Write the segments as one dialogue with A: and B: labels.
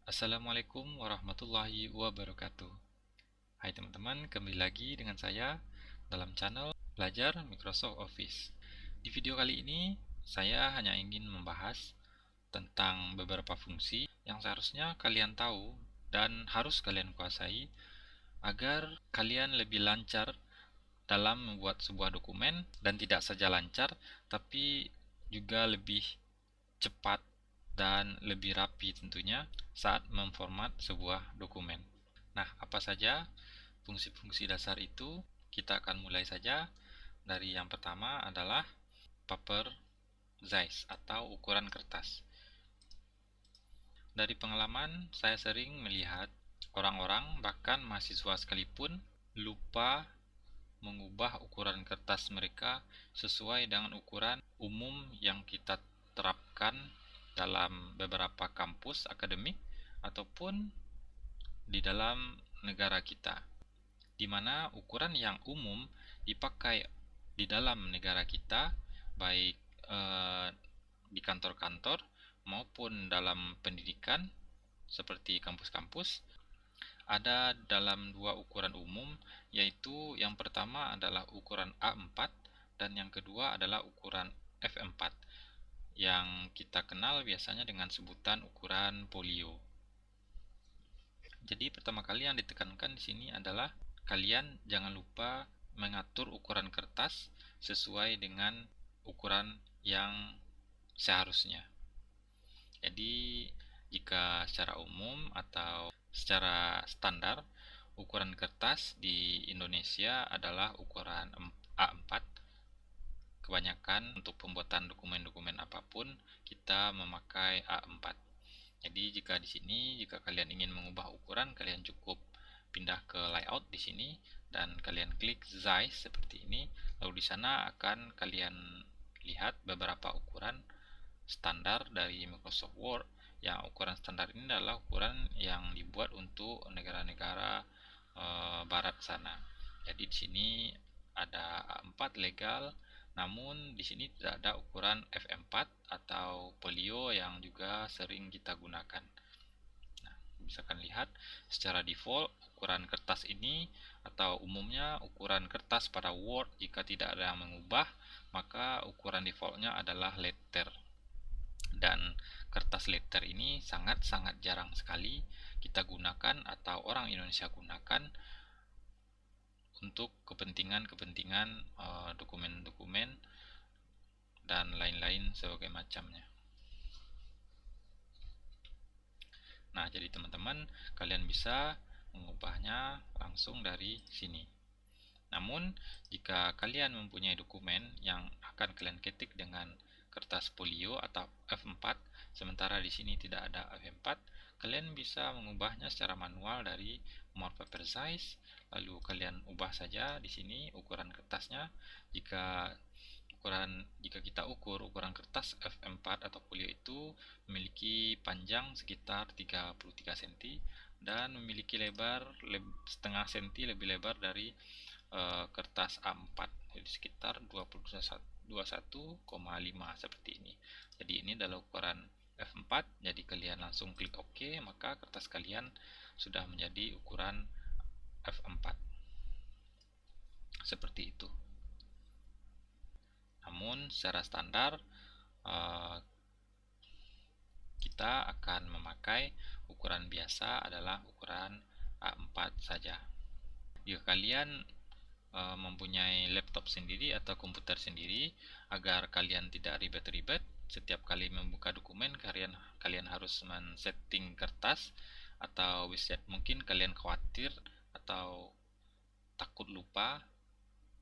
A: Assalamualaikum warahmatullahi wabarakatuh. Hai teman-teman, kembali lagi dengan saya dalam channel Belajar Microsoft Office. Di video kali ini, saya hanya ingin membahas tentang beberapa fungsi yang seharusnya kalian tahu dan harus kalian kuasai agar kalian lebih lancar dalam membuat sebuah dokumen dan tidak saja lancar, tapi juga lebih cepat dan lebih rapi tentunya saat memformat sebuah dokumen. Nah, apa saja fungsi-fungsi dasar itu? Kita akan mulai saja dari yang pertama adalah paper size atau ukuran kertas. Dari pengalaman, saya sering melihat orang-orang, bahkan mahasiswa sekalipun, lupa mengubah ukuran kertas mereka sesuai dengan ukuran umum yang kita terapkan dalam beberapa kampus akademik ataupun di dalam negara kita, di mana ukuran yang umum dipakai di dalam negara kita, baik di kantor-kantor maupun dalam pendidikan seperti kampus-kampus, ada dalam dua ukuran umum, yaitu yang pertama adalah ukuran A4 dan yang kedua adalah ukuran F4 yang kita kenal biasanya dengan sebutan ukuran polio. Jadi pertama kali yang ditekankan di sini adalah kalian jangan lupa mengatur ukuran kertas sesuai dengan ukuran yang seharusnya. Jadi jika secara umum atau secara standar ukuran kertas di Indonesia adalah ukuran A4. Kebanyakan untuk pembuatan dokumen-dokumen apapun kita memakai A4. Jadi jika di sini, jika kalian ingin mengubah ukuran, kalian cukup pindah ke layout di sini dan kalian klik size seperti ini. Lalu di sana akan kalian lihat beberapa ukuran standar dari Microsoft Word. Yang ukuran standar ini adalah ukuran yang dibuat untuk negara-negara barat sana. Jadi di sini ada A4 legal, namun di sini tidak ada ukuran F4 atau polio yang juga sering kita gunakan. Nah, bisa kalian lihat secara default ukuran kertas ini atau umumnya ukuran kertas pada Word jika tidak ada yang mengubah, maka ukuran defaultnya adalah letter. Dan kertas letter ini sangat-sangat jarang sekali kita gunakan atau orang Indonesia gunakan untuk kepentingan-kepentingan dokumen-dokumen dan lain-lain sebagai macamnya. Nah, jadi teman-teman, kalian bisa mengubahnya langsung dari sini. Namun, jika kalian mempunyai dokumen yang akan kalian ketik dengan kertas polio atau F4, sementara di sini tidak ada F4, kalian bisa mengubahnya secara manual dari more paper size, lalu kalian ubah saja di sini ukuran kertasnya. Jika kita ukur ukuran kertas F4 atau polio itu memiliki panjang sekitar 33 cm dan memiliki lebar setengah cm lebih lebar dari kertas A4, jadi sekitar 21,5 seperti ini. Jadi ini adalah ukuran F4. Jadi kalian langsung klik OK, maka kertas kalian sudah menjadi ukuran F4 seperti itu. Namun secara standar kita akan memakai ukuran biasa adalah ukuran A4 saja. Jika kalian mempunyai laptop sendiri atau komputer sendiri, agar kalian tidak ribet-ribet setiap kali membuka dokumen, kalian harus men-setting kertas, atau mungkin kalian khawatir atau takut lupa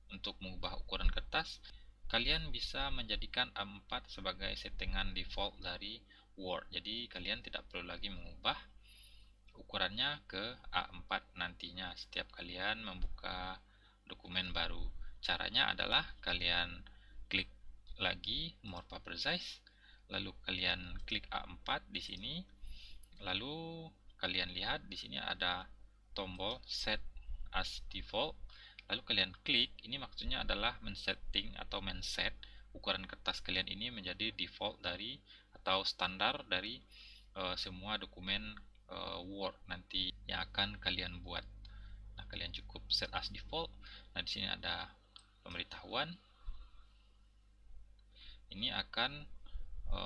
A: untuk mengubah ukuran kertas, kalian bisa menjadikan A4 sebagai settingan default dari Word. Jadi kalian tidak perlu lagi mengubah ukurannya ke A4 nantinya setiap kalian membuka dokumen baru. Caranya adalah kalian klik lagi more paper size, lalu kalian klik A4 di sini, lalu kalian lihat di sini ada tombol set as default, lalu kalian klik. Ini maksudnya adalah men-setting atau men-set ukuran kertas kalian ini menjadi default dari atau standar dari semua dokumen word nanti yang akan kalian buat. Nah, kalian cukup set as default. Nah, di sini ada pemberitahuan. Ini akan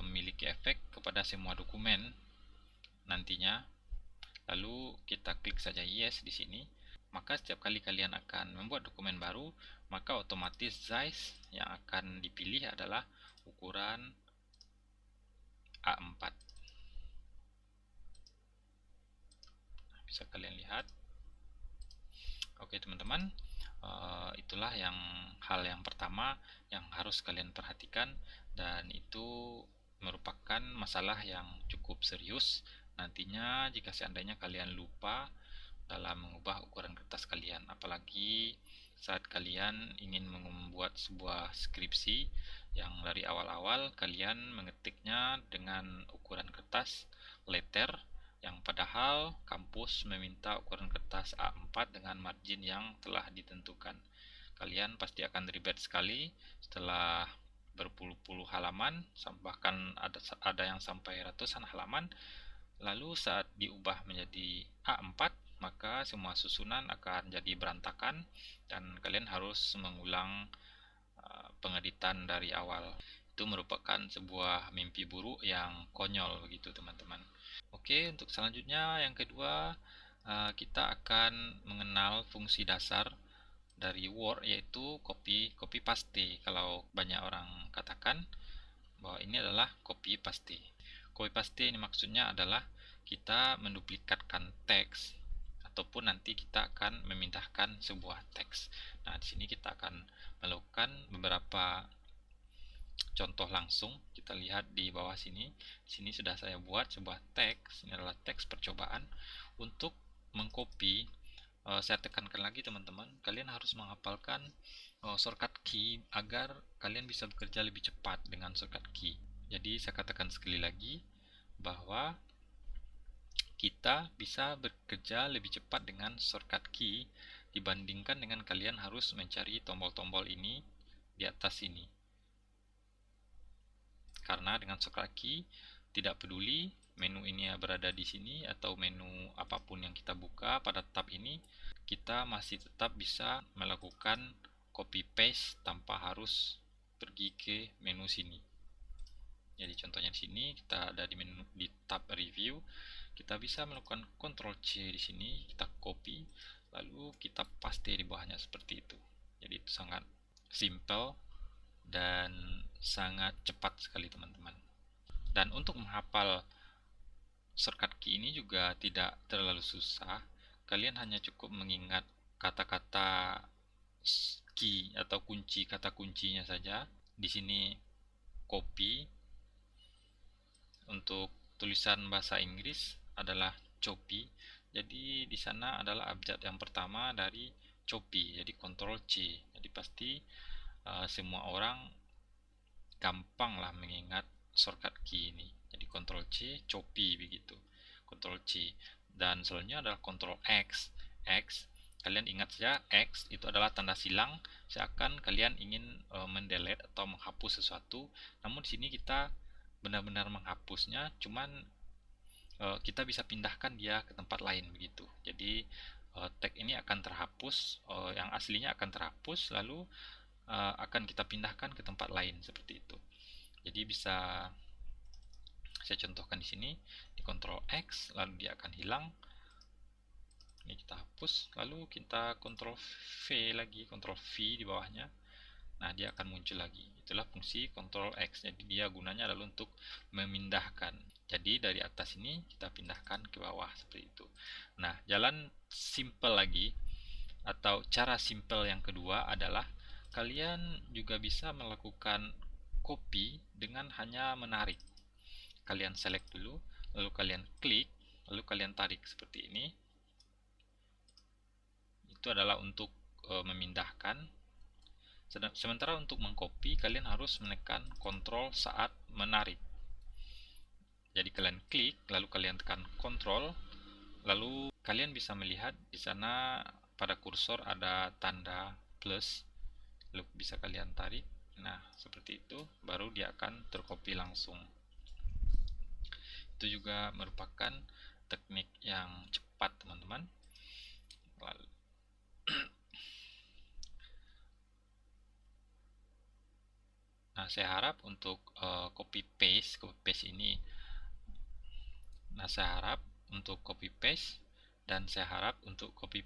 A: memiliki efek kepada semua dokumen nantinya. Lalu kita klik saja yes di sini. Maka setiap kali kalian akan membuat dokumen baru, maka otomatis size yang akan dipilih adalah ukuran A4. Bisa kalian lihat. Oke teman-teman, itulah hal yang pertama yang harus kalian perhatikan, dan itu merupakan masalah yang cukup serius nantinya jika seandainya kalian lupa dalam mengubah ukuran kertas kalian, apalagi saat kalian ingin membuat sebuah skripsi yang dari awal-awal kalian mengetiknya dengan ukuran kertas letter, yang padahal kampus meminta ukuran kertas A4 dengan margin yang telah ditentukan. Kalian pasti akan ribet sekali setelah berpuluh-puluh halaman, bahkan ada yang sampai ratusan halaman. Lalu saat diubah menjadi A4, maka semua susunan akan jadi berantakan dan kalian harus mengulang pengeditan dari awal. Itu merupakan sebuah mimpi buruk yang konyol begitu teman-teman. Oke, untuk selanjutnya yang kedua, kita akan mengenal fungsi dasar dari Word, yaitu copy paste. Kalau banyak orang katakan bahwa ini adalah copy paste. Copy paste ini maksudnya adalah kita menduplikatkan teks ataupun nanti kita akan memindahkan sebuah teks. Nah, di sini kita akan melakukan beberapa contoh langsung. Kita lihat di bawah sini. Di sini sudah saya buat sebuah teks. Ini adalah teks percobaan. Untuk mengcopy, saya tekankan lagi teman-teman, kalian harus menghafalkan shortcut key agar kalian bisa bekerja lebih cepat dengan shortcut key. Jadi saya katakan sekali lagi bahwa kita bisa bekerja lebih cepat dengan shortcut key dibandingkan dengan kalian harus mencari tombol-tombol ini di atas sini. Karena dengan shortcut key, tidak peduli menu ini berada di sini atau menu apapun yang kita buka pada tab ini, kita masih tetap bisa melakukan copy paste tanpa harus pergi ke menu sini. Jadi contohnya di sini kita ada di menu di tab review, kita bisa melakukan Ctrl C di sini, kita copy, lalu kita paste di bawahnya seperti itu. Jadi itu sangat simple dan sangat cepat sekali teman-teman. Dan untuk menghafal shortcut key ini juga tidak terlalu susah. Kalian hanya cukup mengingat kata-kata key atau kunci, kata kuncinya saja. Di sini copy. Untuk tulisan bahasa Inggris adalah copy. Jadi di sana adalah abjad yang pertama dari copy. Jadi Ctrl C. Jadi pasti semua orang gampang lah mengingat shortcut key ini. Jadi Ctrl C, copy begitu. Ctrl C. Dan selanjutnya adalah Ctrl X. X, kalian ingat saja, X itu adalah tanda silang seakan kalian ingin mendelete atau menghapus sesuatu. Namun di sini kita benar-benar menghapusnya, cuman kita bisa pindahkan dia ke tempat lain begitu. Jadi tag ini akan terhapus, yang aslinya akan terhapus, lalu akan kita pindahkan ke tempat lain seperti itu. Jadi bisa saya contohkan di sini, di Ctrl X, lalu dia akan hilang. Ini kita hapus, lalu kita Ctrl V lagi, Ctrl V di bawahnya. Nah, dia akan muncul lagi. Itulah fungsi Ctrl X. Jadi dia gunanya adalah untuk memindahkan. Jadi dari atas ini kita pindahkan ke bawah seperti itu. Nah, jalan simple lagi atau cara simple yang kedua adalah kalian juga bisa melakukan copy dengan hanya menarik. Kalian select dulu, lalu kalian klik, lalu kalian tarik seperti ini. Itu adalah untuk memindahkan. Sementara untuk mengcopy, kalian harus menekan Ctrl saat menarik. Jadi kalian klik, lalu kalian tekan Ctrl, lalu kalian bisa melihat di sana pada kursor ada tanda plus, lalu bisa kalian tarik. Nah, seperti itu, baru dia akan tercopy langsung. Itu juga merupakan teknik yang cepat teman-teman. Nah, saya harap untuk copy paste ini, nah saya harap untuk copy paste dan saya harap untuk copy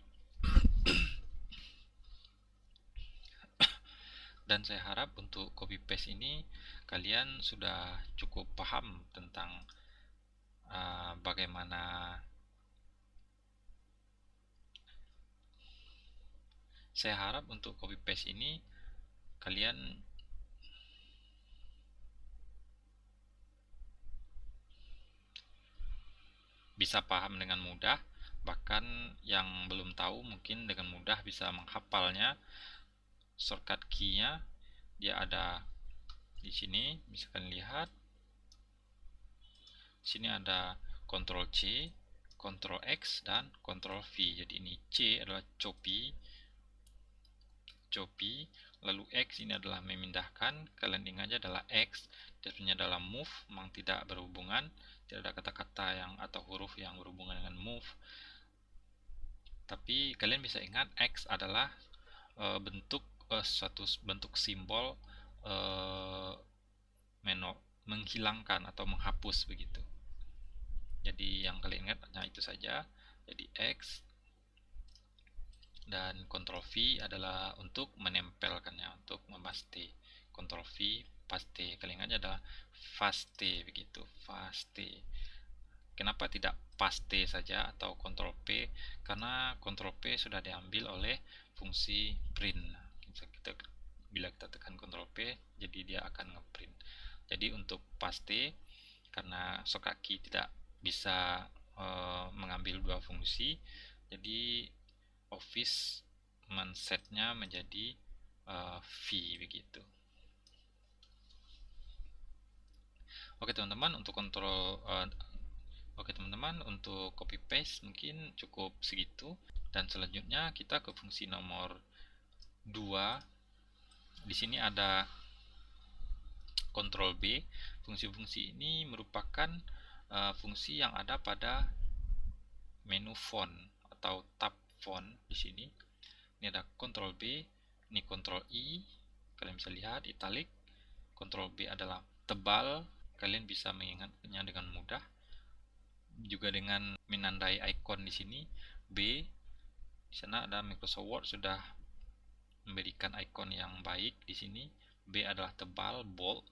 A: dan saya harap untuk copy paste ini kalian sudah cukup paham tentang bagaimana saya harap untuk copy paste ini kalian bisa paham dengan mudah, bahkan yang belum tahu mungkin dengan mudah bisa menghafalnya. Shortcut key-nya dia ada di sini, misalkan lihat sini ada Ctrl C, Ctrl X dan Ctrl V. Jadi ini C adalah copy, lalu X ini adalah memindahkan. Kalian ingat aja adalah X, jadinya adalah move, memang tidak berhubungan, tidak ada kata-kata yang atau huruf yang berhubungan dengan move. Tapi kalian bisa ingat X adalah suatu bentuk simbol menghilangkan atau menghapus begitu. Jadi yang kalian ingat hanya itu saja. Jadi X dan Ctrl V adalah untuk menempelkannya, untuk memaste. Ctrl V paste. Kalian ingat adalah paste begitu, paste. Kenapa tidak paste saja atau Ctrl P? Karena Ctrl P sudah diambil oleh fungsi print. Bila kita tekan Ctrl P, jadi dia akan ngeprint. Jadi untuk paste, karena shortcut key tidak bisa mengambil dua fungsi, jadi Office men-setnya menjadi V begitu. Oke teman-teman, untuk untuk copy paste mungkin cukup segitu, dan selanjutnya kita ke fungsi nomor 2. Di sini ada Ctrl B. Fungsi-fungsi ini merupakan fungsi yang ada pada menu font atau tab font di sini. Ini ada Ctrl B, ini Ctrl I. Kalian bisa lihat italic. Ctrl B adalah tebal. Kalian bisa mengingatnya dengan mudah. Juga dengan menandai icon di sini B. Di sana ada Microsoft Word sudah memberikan icon yang baik di sini. B adalah tebal, bold.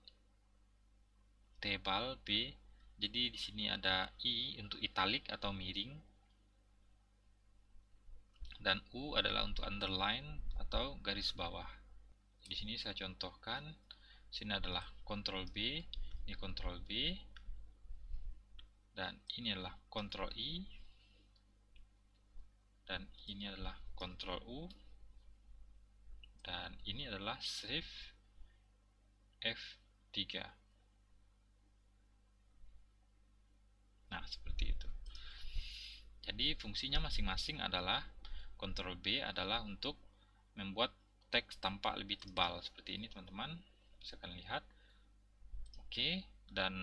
A: Tebal B. Jadi di sini ada I untuk italic atau miring. Dan U adalah untuk underline atau garis bawah. Di sini saya contohkan. Sini adalah Ctrl B, ini Ctrl B, dan ini adalah Ctrl I, dan ini adalah Ctrl U, dan ini adalah Shift F3. Nah, seperti itu. Jadi fungsinya masing-masing adalah Ctrl B adalah untuk membuat teks tampak lebih tebal seperti ini teman-teman. Bisa kalian lihat. Oke, dan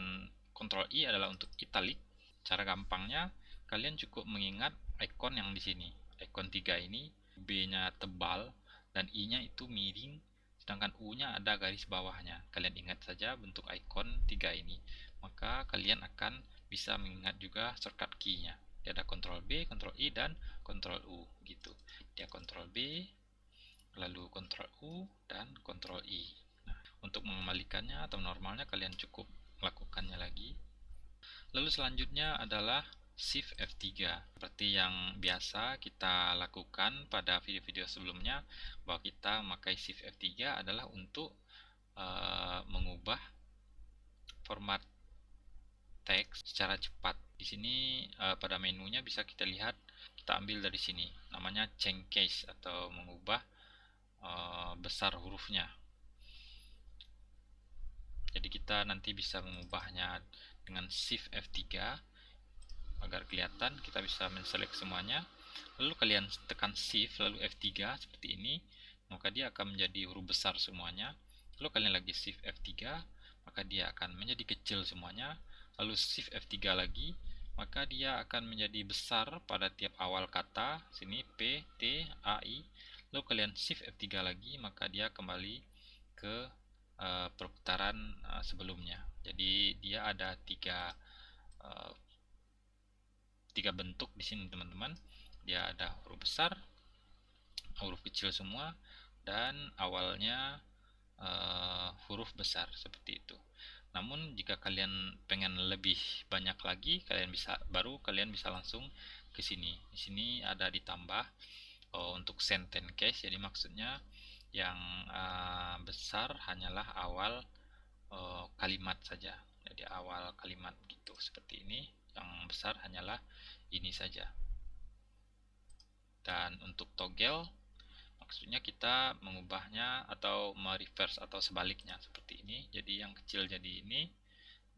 A: Ctrl I adalah untuk italic. Cara gampangnya kalian cukup mengingat icon yang di sini. Icon 3 ini B-nya tebal dan I-nya itu miring, sedangkan U-nya ada garis bawahnya. Kalian ingat saja bentuk icon 3 ini. Maka kalian akan bisa mengingat juga shortcut key-nya. Dia ada Ctrl B, Ctrl I, dan Ctrl U gitu. Dia Ctrl B, lalu Ctrl U, dan Ctrl I. Nah, untuk mengembalikannya atau normalnya kalian cukup melakukannya lagi. Lalu selanjutnya adalah Shift F3. Seperti yang biasa kita lakukan pada video-video sebelumnya, bahwa kita memakai Shift F3 adalah untuk mengubah format teks secara cepat. Di sini pada menunya bisa kita lihat, kita ambil dari sini, namanya change case atau mengubah besar hurufnya. Jadi kita nanti bisa mengubahnya dengan Shift F3 agar kelihatan. Kita bisa menselect semuanya, lalu kalian tekan Shift lalu F3 seperti ini, maka dia akan menjadi huruf besar semuanya. Lalu kalian lagi Shift F3, maka dia akan menjadi kecil semuanya. Lalu Shift F3 lagi, maka dia akan menjadi besar pada tiap awal kata. Sini P, T, A, I. Lalu kalian shift F3 lagi, maka dia kembali ke perputaran sebelumnya. Jadi dia ada tiga bentuk di sini teman-teman. Dia ada huruf besar, huruf kecil semua, dan awalnya huruf besar seperti itu. Namun jika kalian pengen lebih banyak lagi, kalian bisa langsung ke sini. Di sini ada ditambah untuk sentence case. Jadi maksudnya yang besar hanyalah awal kalimat saja. Jadi awal kalimat gitu seperti ini. Yang besar hanyalah ini saja. Dan untuk toggle, maksudnya kita mengubahnya atau mereverse atau sebaliknya seperti ini. Jadi yang kecil jadi ini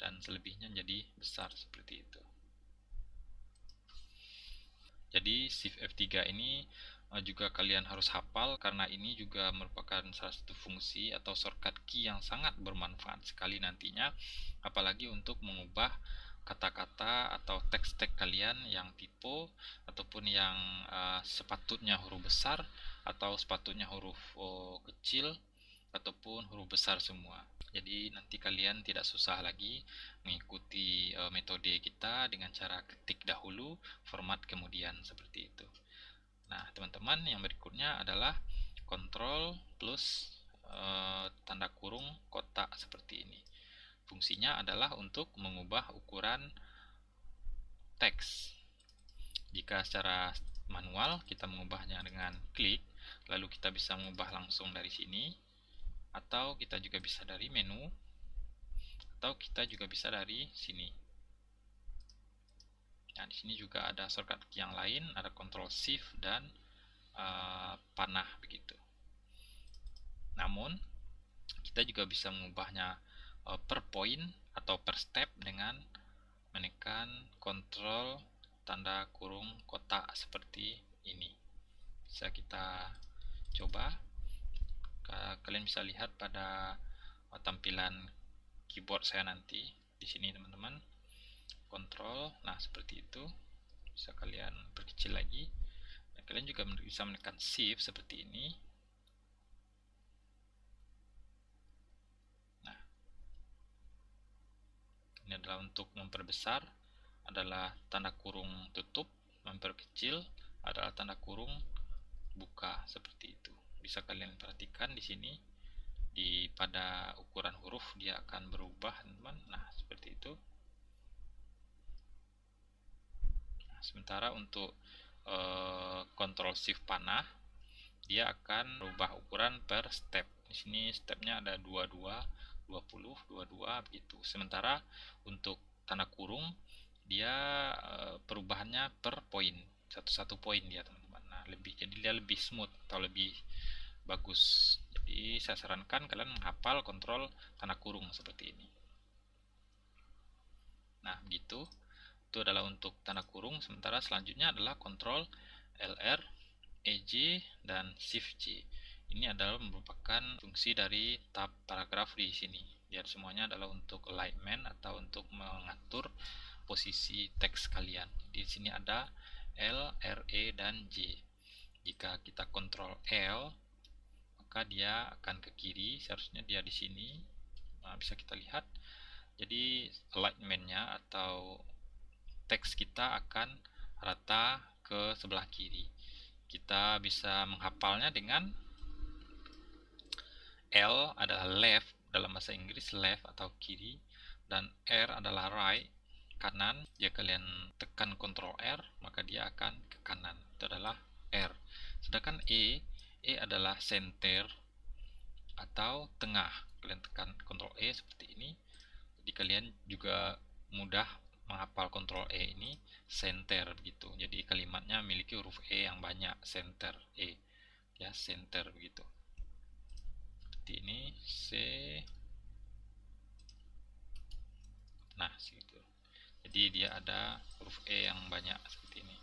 A: dan selebihnya jadi besar seperti itu. Jadi shift F3 ini juga kalian harus hafal karena ini juga merupakan salah satu fungsi atau shortcut key yang sangat bermanfaat sekali nantinya, apalagi untuk mengubah kata-kata atau teks-teks kalian yang typo ataupun yang sepatutnya huruf besar atau sepatutnya huruf kecil ataupun huruf besar semua. Jadi nanti kalian tidak susah lagi mengikuti metode kita dengan cara ketik dahulu, format kemudian seperti itu. Nah, teman-teman, yang berikutnya adalah kontrol plus tanda kurung kotak seperti ini. Fungsinya adalah untuk mengubah ukuran teks. Jika secara manual kita mengubahnya dengan klik, lalu kita bisa mengubah langsung dari sini, atau kita juga bisa dari menu, atau kita juga bisa dari sini. Nah, di sini juga ada shortcut key yang lain, ada Ctrl Shift dan panah begitu. Namun kita juga bisa mengubahnya per point atau per step dengan menekan Ctrl tanda kurung kotak seperti ini. Bisa kita coba. Kalian bisa lihat pada tampilan keyboard saya nanti di sini teman-teman. Kontrol, nah seperti itu. Bisa kalian perkecil lagi. Dan kalian juga bisa menekan shift seperti ini. Nah, ini adalah untuk memperbesar, adalah tanda kurung tutup, memperkecil adalah tanda kurung buka seperti itu. Bisa kalian perhatikan di sini pada ukuran huruf dia akan berubah teman-teman. Nah, seperti itu. Nah, sementara untuk Ctrl Shift panah dia akan berubah ukuran per step. Di sini stepnya ada 22, 20, 22 begitu. Sementara untuk tanda kurung dia perubahannya per poin, satu-satu poin dia teman-teman. Nah, jadi dia lebih smooth atau lebih bagus. Jadi saya sarankan kalian menghafal kontrol tanda kurung seperti ini. Nah, begitu. Itu adalah untuk tanda kurung. Sementara selanjutnya adalah kontrol LR, EJ, dan Shift J. Ini adalah merupakan fungsi dari tab paragraf di sini. Lihat semuanya adalah untuk alignment atau untuk mengatur posisi teks kalian. Di sini ada L, R, E, dan J. Jika kita kontrol L, maka dia akan ke kiri. Seharusnya dia di sini. Nah, bisa kita lihat. Jadi alignmentnya atau teks kita akan rata ke sebelah kiri. Kita bisa menghafalnya dengan L adalah left dalam bahasa Inggris, left atau kiri, dan R adalah right, kanan. Jika kalian tekan Ctrl R, maka dia akan ke kanan. Itu adalah R. Sedangkan E adalah center atau tengah. Kalian tekan Ctrl E seperti ini. Jadi kalian juga mudah menghafal Ctrl E ini center begitu. Jadi kalimatnya memiliki huruf E yang banyak, center E. Ya, center begitu. Seperti ini C. Nah, segitu. Jadi dia ada huruf E yang banyak seperti ini.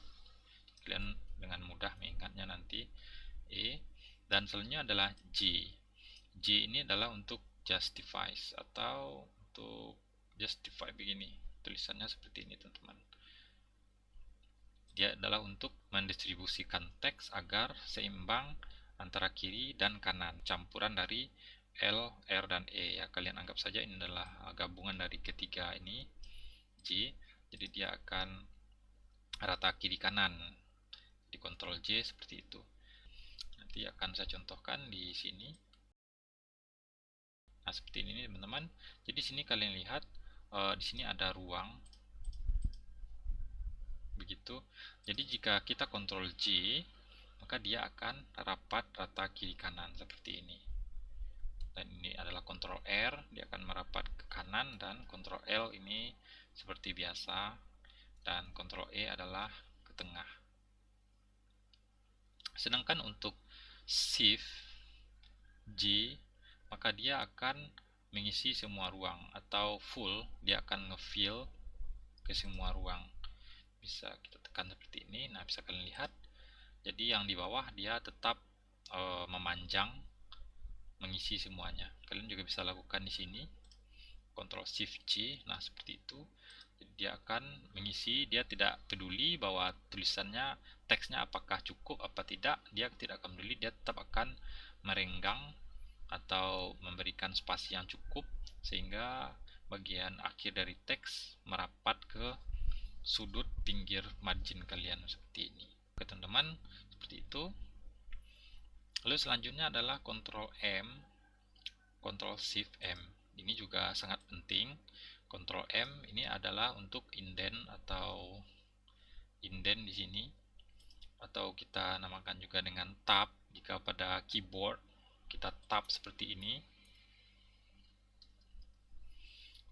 A: Kalian dengan mudah mengingatnya nanti E. Dan selanjutnya adalah J. J ini adalah untuk justifies atau untuk justify begini. Tulisannya seperti ini teman-teman. Dia adalah untuk mendistribusikan teks agar seimbang antara kiri dan kanan, campuran dari L, R, dan E ya. Kalian anggap saja ini adalah gabungan dari ketiga ini, J. Jadi dia akan rata kiri kanan. Di Ctrl J seperti itu. Nanti akan saya contohkan di sini. Nah, seperti ini teman-teman. Jadi di sini kalian lihat di sini ada ruang begitu. Jadi jika kita Ctrl J, maka dia akan rapat rata kiri kanan seperti ini. Dan ini adalah Ctrl R, dia akan merapat ke kanan, dan Ctrl L ini seperti biasa, dan Ctrl E adalah ke tengah. Sedangkan untuk Shift J, maka dia akan mengisi semua ruang, atau full, dia akan ngefill ke semua ruang. Bisa kita tekan seperti ini. Nah, bisa kalian lihat. Jadi yang di bawah dia tetap memanjang, mengisi semuanya. Kalian juga bisa lakukan di sini. Ctrl Shift J. Nah, seperti itu. Jadi dia akan mengisi, dia tidak peduli bahwa tulisannya, teksnya apakah cukup apa tidak, dia tidak akan peduli, dia tetap akan merenggang atau memberikan spasi yang cukup sehingga bagian akhir dari teks merapat ke sudut pinggir margin kalian seperti ini. Oke teman-teman, seperti itu. Lalu selanjutnya adalah Ctrl M, Ctrl Shift M. Ini juga sangat penting. Ctrl M ini adalah untuk indent atau indent di sini, atau kita namakan juga dengan tab jika pada keyboard kita tab seperti ini.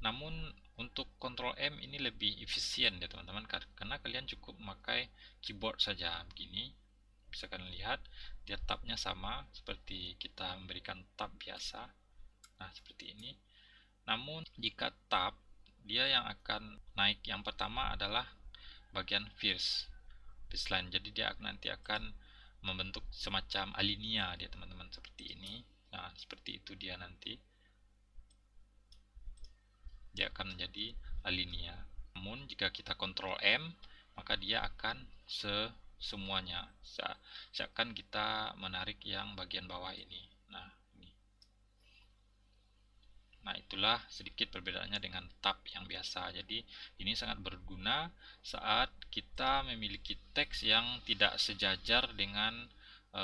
A: Namun untuk Ctrl M ini lebih efisien ya teman-teman, karena kalian cukup memakai keyboard saja begini. Bisa kalian lihat dia tabnya sama seperti kita memberikan tab biasa. Nah, seperti ini. Namun jika tab, dia yang akan naik yang pertama adalah bagian first line. Jadi dia nanti akan membentuk semacam alinea dia teman-teman seperti ini. Nah, seperti itu dia nanti. Dia akan menjadi alinea. Namun jika kita Ctrl M, maka dia akan semuanya. Seakan kita menarik yang bagian bawah ini. Nah, ini. Nah, itulah sedikit perbedaannya dengan tab yang biasa. Jadi, ini sangat berguna saat kita memiliki teks yang tidak sejajar dengan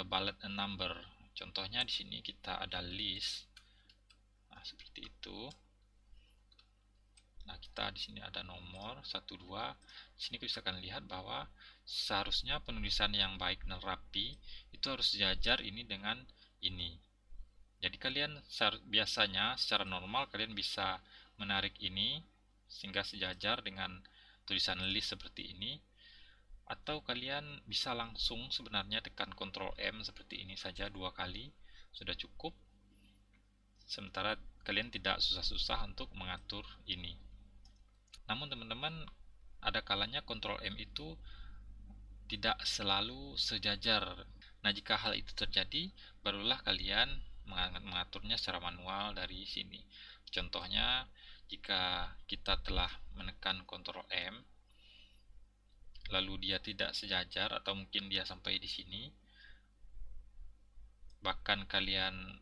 A: bullet and number. Contohnya di sini kita ada list. Nah, seperti itu. Nah, kita di sini ada nomor 1 2. Di sini kita akan lihat bahwa seharusnya penulisan yang baik dan rapi itu harus sejajar ini dengan ini. Jadi kalian biasanya secara normal kalian bisa menarik ini sehingga sejajar dengan tulisan list seperti ini, atau kalian bisa langsung sebenarnya tekan Ctrl M seperti ini saja 2 kali sudah cukup, sementara kalian tidak susah-susah untuk mengatur ini. Namun teman-teman, ada kalanya Ctrl M itu tidak selalu sejajar. Nah, jika hal itu terjadi, barulah kalian mengaturnya secara manual dari sini. Contohnya, jika kita telah menekan Ctrl M, lalu dia tidak sejajar atau mungkin dia sampai di sini, bahkan kalian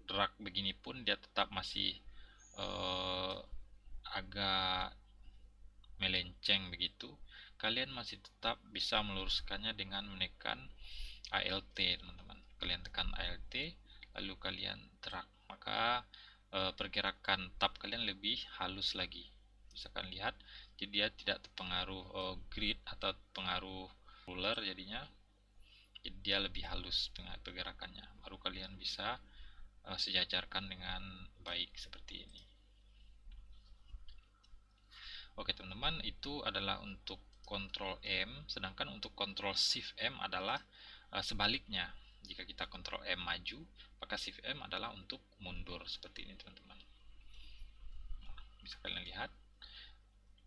A: drag begini pun dia tetap masih agak melenceng begitu, kalian masih tetap bisa meluruskannya dengan menekan Alt teman-teman. Kalian tekan Alt lalu kalian drag, maka pergerakan tab kalian lebih halus lagi. Bisa kalian lihat, jadi dia tidak terpengaruh grid atau pengaruh ruler, jadinya jadi dia lebih halus dengan pergerakannya. Baru kalian bisa sejajarkan dengan baik seperti ini. Oke teman-teman, itu adalah untuk Ctrl M, sedangkan untuk Ctrl Shift M adalah sebaliknya. Jika kita Ctrl M maju, maka Shift M adalah untuk mundur seperti ini teman-teman. Bisa kalian lihat,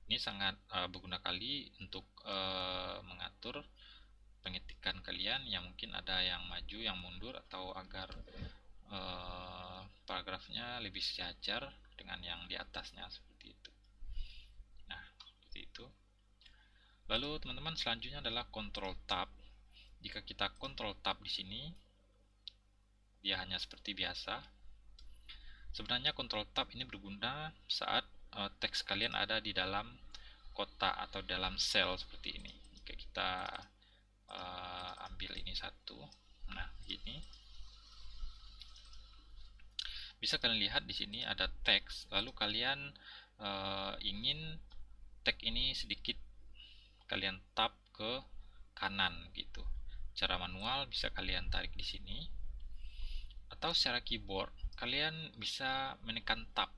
A: ini sangat berguna kali untuk mengatur pengetikan kalian yang mungkin ada yang maju, yang mundur, atau agar paragrafnya lebih sejajar dengan yang di atasnya seperti itu. Nah, seperti itu. Lalu teman-teman, selanjutnya adalah control tab. Jika kita control tab di sini, dia hanya seperti biasa. Sebenarnya control tab ini berguna saat teks kalian ada di dalam kotak atau dalam sel seperti ini. Jika kita ambil ini satu, nah ini bisa kalian lihat di sini ada teks, lalu kalian ingin teks ini sedikit kalian tap ke kanan gitu. Cara manual bisa kalian tarik di sini, atau secara keyboard kalian bisa menekan tab.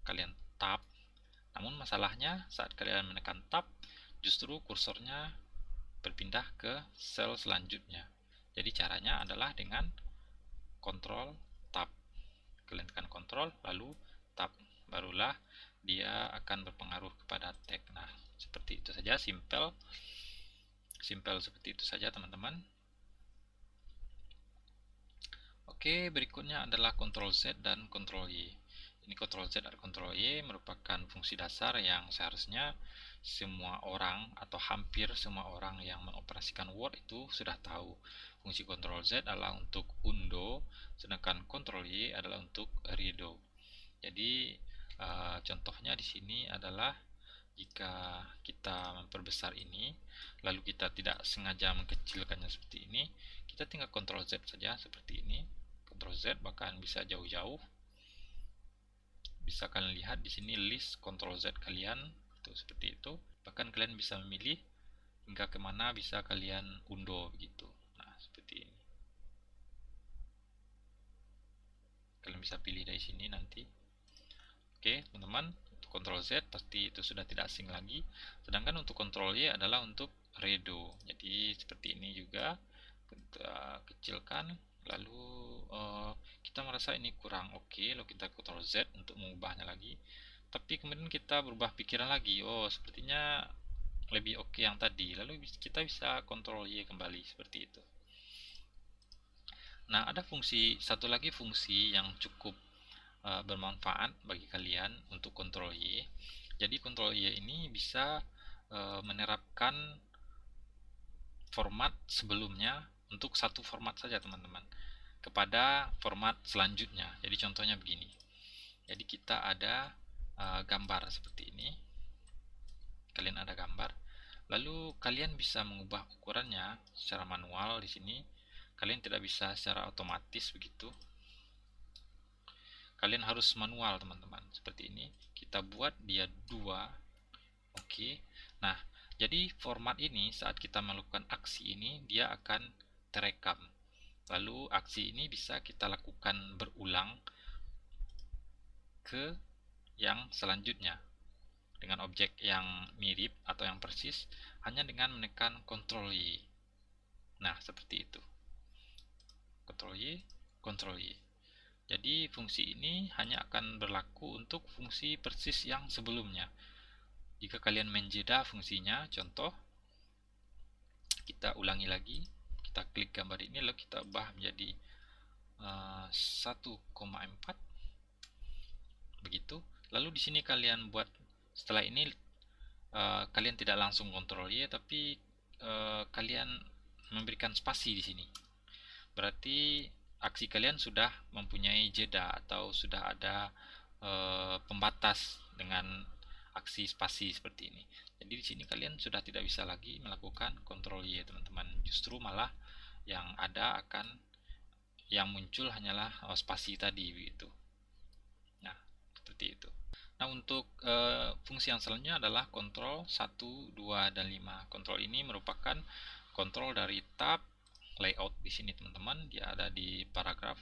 A: Kalian tab. Namun masalahnya saat kalian menekan tab, justru kursornya berpindah ke sel selanjutnya. Jadi caranya adalah dengan kontrol tab. Kalian tekan kontrol lalu tab, barulah dia akan berpengaruh kepada tag. Nah, seperti itu saja, simple seperti itu saja teman-teman. Oke, berikutnya adalah Ctrl Z dan Ctrl Y. Ini Ctrl Z dan Ctrl Y merupakan fungsi dasar yang seharusnya semua orang atau hampir semua orang yang mengoperasikan Word itu sudah tahu. Fungsi Ctrl Z adalah untuk undo, sedangkan Ctrl Y adalah untuk redo. Jadi contohnya di sini adalah jika kita memperbesar ini, lalu kita tidak sengaja mengkecilkannya seperti ini, kita tinggal Ctrl Z saja seperti ini. Ctrl Z bahkan bisa jauh-jauh. Bisa kalian lihat di sini list Ctrl Z kalian itu seperti itu. Bahkan kalian bisa memilih hingga kemana bisa kalian undo begitu. Nah, seperti ini. Kalian bisa pilih dari sini nanti. Oke, teman-teman, untuk Ctrl Z pasti itu sudah tidak asing lagi. Sedangkan untuk Ctrl Y adalah untuk redo. Jadi seperti ini juga. Kita kecilkan, lalu kita merasa ini kurang oke, lalu kita Ctrl Z untuk mengubahnya lagi. Tapi kemudian kita berubah pikiran lagi, oh sepertinya lebih oke yang tadi, lalu kita bisa Ctrl Y kembali seperti itu. Nah, ada satu lagi fungsi yang cukup bermanfaat bagi kalian untuk Ctrl Y. Jadi Ctrl Y ini bisa menerapkan format sebelumnya untuk satu format saja teman-teman kepada format selanjutnya. Jadi contohnya begini. Jadi kita ada gambar seperti ini. Kalian ada gambar. Lalu kalian bisa mengubah ukurannya secara manual di sini. Kalian tidak bisa secara otomatis begitu. Kalian harus manual teman-teman. Seperti ini. Kita buat dia 2. Oke. Nah, jadi format ini saat kita melakukan aksi ini dia akan terekam. Lalu aksi ini bisa kita lakukan berulang ke yang selanjutnya dengan objek yang mirip atau yang persis hanya dengan menekan Ctrl Y. Nah, seperti itu. Ctrl Y, Ctrl Y. Jadi fungsi ini hanya akan berlaku untuk fungsi persis yang sebelumnya. Jika kalian menjeda fungsinya, contoh kita ulangi lagi, kita klik gambar ini lalu kita ubah menjadi 1,4 begitu. Lalu di sini kalian buat setelah ini kalian tidak langsung Ctrl Y tapi kalian memberikan spasi di sini. Berarti aksi kalian sudah mempunyai jeda atau sudah ada pembatas dengan aksi spasi seperti ini. Jadi di sini kalian sudah tidak bisa lagi melakukan Ctrl Y teman-teman. Justru malah yang ada yang muncul hanyalah spasi tadi begitu. Nah, seperti itu. Nah, untuk fungsi yang selanjutnya adalah kontrol 1, 2, dan 5. Kontrol ini merupakan kontrol dari tab layout di sini teman-teman. Dia ada di paragraf.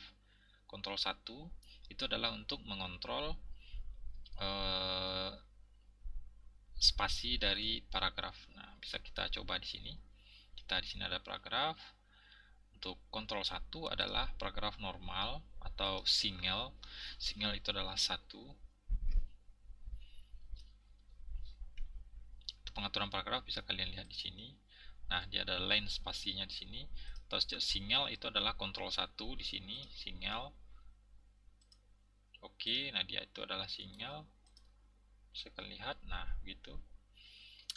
A: Kontrol 1 itu adalah untuk mengontrol spasi dari paragraf. Nah, bisa kita coba di sini. Kita di sini ada paragraf. Untuk kontrol 1 adalah paragraf normal atau single. Single itu adalah 1. Pengaturan paragraf bisa kalian lihat di sini. Nah, dia ada line spasinya di sini. Terus single itu adalah kontrol 1 di sini, single. Oke, nah dia itu adalah single. Bisa kalian lihat. Nah, gitu.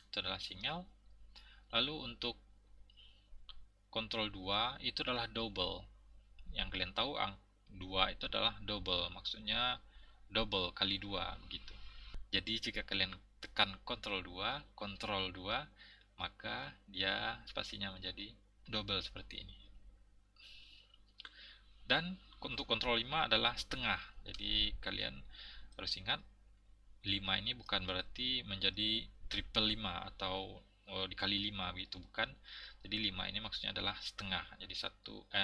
A: itu adalah single. Lalu untuk kontrol 2 itu adalah double. Yang kalian tahu 2 itu adalah double, maksudnya double kali 2 begitu. Jadi jika kalian tekan kontrol 2, maka dia spasinya menjadi double seperti ini. Dan untuk kontrol 5 adalah setengah. Jadi kalian harus ingat 5 ini bukan berarti menjadi triple 5 atau dikali 5 begitu, bukan. Jadi 5 ini maksudnya adalah setengah, jadi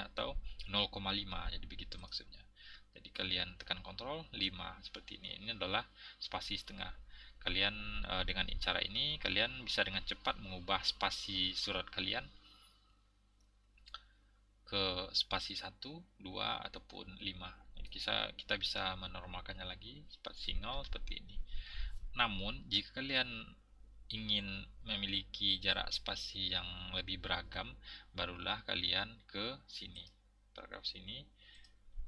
A: atau 0,5, jadi begitu maksudnya. Jadi kalian tekan kontrol 5 seperti ini. Ini adalah spasi setengah. Kalian dengan cara ini kalian bisa dengan cepat mengubah spasi surat kalian ke spasi 1, 2 ataupun 5. Jadi kita bisa menormalkannya lagi spasi 0 seperti ini. Namun jika kalian ingin memiliki jarak spasi yang lebih beragam, barulah kalian ke sini, paragraf sini.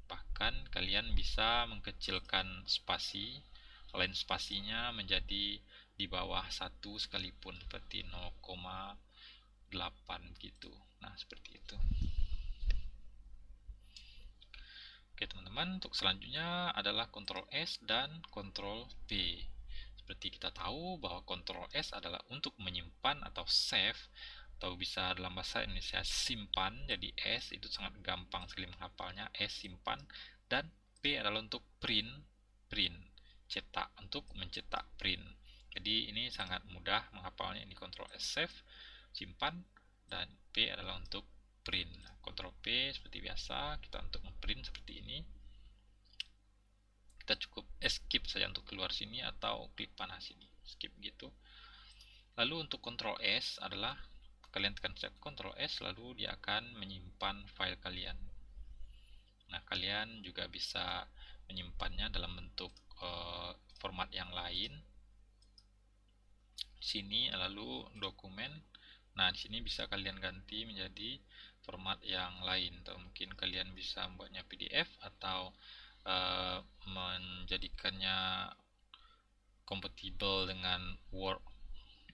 A: Bahkan kalian bisa mengkecilkan spasi, lain spasinya menjadi di bawah 1 sekalipun, seperti 0,8 gitu. Nah, seperti itu. Oke teman-teman, untuk selanjutnya adalah Ctrl S dan Ctrl P. Seperti kita tahu bahwa Ctrl S adalah untuk menyimpan atau save, atau bisa dalam bahasa Indonesia simpan. Jadi S itu sangat gampang sekali menghafalnya, S simpan, dan P adalah untuk print, cetak, untuk mencetak print. Jadi ini sangat mudah menghafalnya. Ini Ctrl S save, simpan, dan P adalah untuk print. Ctrl P seperti biasa, kita untuk print seperti ini. Kita cukup escape saja untuk keluar sini atau klik panah sini, skip gitu. Lalu untuk Ctrl S adalah kalian tekan Ctrl S, lalu dia akan menyimpan file kalian. Nah, kalian juga bisa menyimpannya dalam bentuk format yang lain. Sini lalu dokumen. Nah, di sini bisa kalian ganti menjadi format yang lain, atau mungkin kalian bisa membuatnya PDF atau menjadikannya kompatibel dengan Word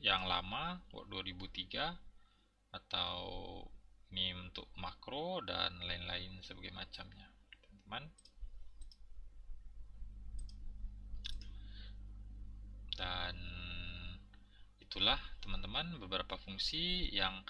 A: yang lama, Word 2003, atau ini untuk makro dan lain-lain sebagai macamnya, teman-teman. Dan itulah teman-teman beberapa fungsi yang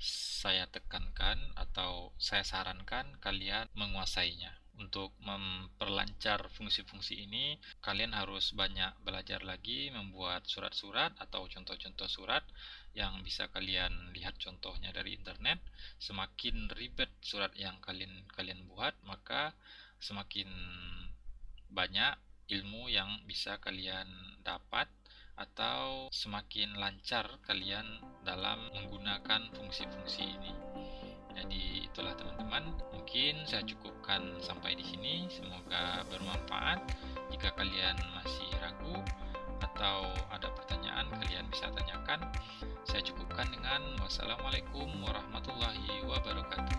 A: saya tekankan atau saya sarankan kalian menguasainya. Untuk memperlancar fungsi-fungsi ini, kalian harus banyak belajar lagi membuat surat-surat atau contoh-contoh surat yang bisa kalian lihat contohnya dari internet. Semakin ribet surat yang kalian buat, maka semakin banyak ilmu yang bisa kalian dapat, atau semakin lancar kalian dalam menggunakan fungsi-fungsi ini. Jadi itulah teman-teman, mungkin saya cukupkan sampai di sini. Semoga bermanfaat. Jika kalian masih ragu atau ada pertanyaan, kalian bisa tanyakan. Saya cukupkan dengan wassalamualaikum warahmatullahi wabarakatuh.